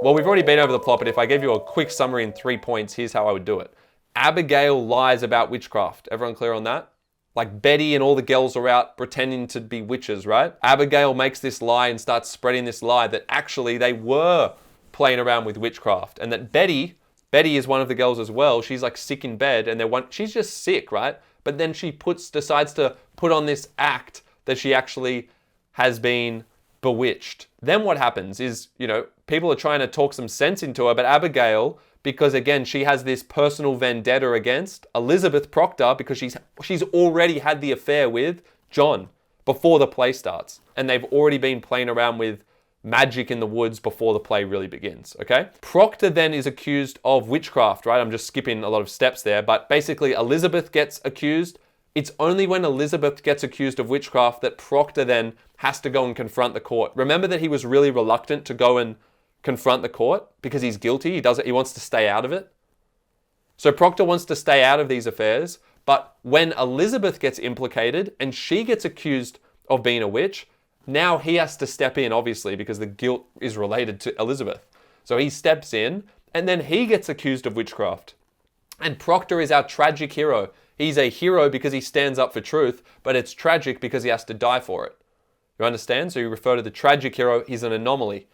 Well, we've already been over the plot, but if I gave you a quick summary in 3 points, here's how I would do it. Abigail lies about witchcraft. Everyone clear on that? Like Betty and all the girls are out pretending to be witches, right? Abigail makes this lie and starts spreading this lie that actually they were playing around with witchcraft, and that Betty is one of the girls as well. She's like sick in bed, and she's just sick, right? But then she decides to put on this act that she actually has been bewitched. Then what happens is, people are trying to talk some sense into her, but Abigail, because again, she has this personal vendetta against Elizabeth Proctor because she's already had the affair with John before the play starts. And they've already been playing around with magic in the woods before the play really begins, okay? Proctor then is accused of witchcraft, right? I'm just skipping a lot of steps there, but basically Elizabeth gets accused. It's only when Elizabeth gets accused of witchcraft that Proctor then has to go and confront the court. Remember that he was really reluctant to go and confront the court because he's guilty. He wants to stay out of it. So Proctor wants to stay out of these affairs, but when Elizabeth gets implicated and she gets accused of being a witch, now he has to step in, obviously, because the guilt is related to Elizabeth. So he steps in, and then he gets accused of witchcraft. And Proctor is our tragic hero. He's a hero because he stands up for truth, but it's tragic because he has to die for it. You understand? So you refer to the tragic hero, he's an anomaly.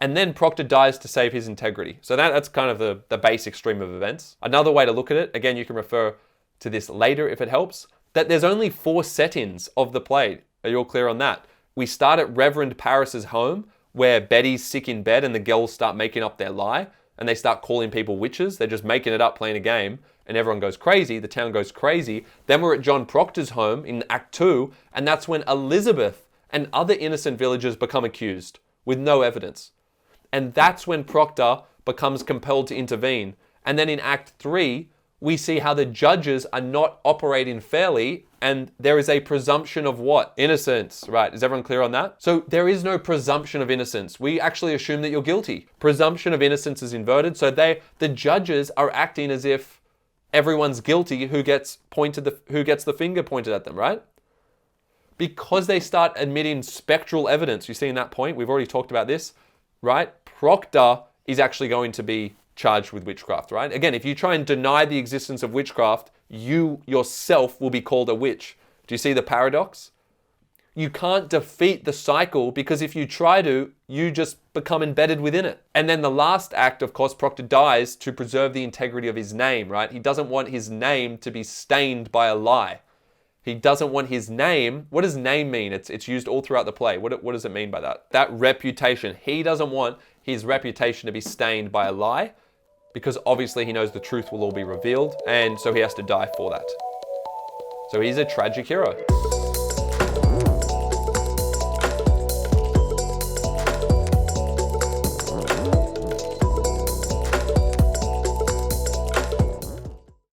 And then Proctor dies to save his integrity. So that's kind of the basic stream of events. Another way to look at it, again, you can refer to this later if it helps, that there's only 4 set-ins of the play. Are you all clear on that? We start at Reverend Paris's home, where Betty's sick in bed and the girls start making up their lie, and they start calling people witches. They're just making it up, playing a game, and everyone goes crazy. The town goes crazy. Then we're at John Proctor's home in Act 2, and that's when Elizabeth and other innocent villagers become accused with no evidence. And that's when Proctor becomes compelled to intervene. And then in Act 3, we see how the judges are not operating fairly, and there is a presumption of what? Innocence, right? Is everyone clear on that? So there is no presumption of innocence. We actually assume that you're guilty. Presumption of innocence is inverted, so the judges are acting as if everyone's guilty who gets the finger pointed at them, right? Because they start admitting spectral evidence. You see in that point, we've already talked about this, right? Proctor is actually going to be charged with witchcraft, right? Again, if you try and deny the existence of witchcraft, you yourself will be called a witch. Do you see the paradox? You can't defeat the cycle because if you try to, you just become embedded within it. And then the last act, of course, Proctor dies to preserve the integrity of his name, right? He doesn't want his name to be stained by a lie. He doesn't want his name. What does name mean? It's used all throughout the play. What does it mean by that? That reputation. He doesn't want his reputation to be stained by a lie because obviously he knows the truth will all be revealed, and so he has to die for that. So he's a tragic hero.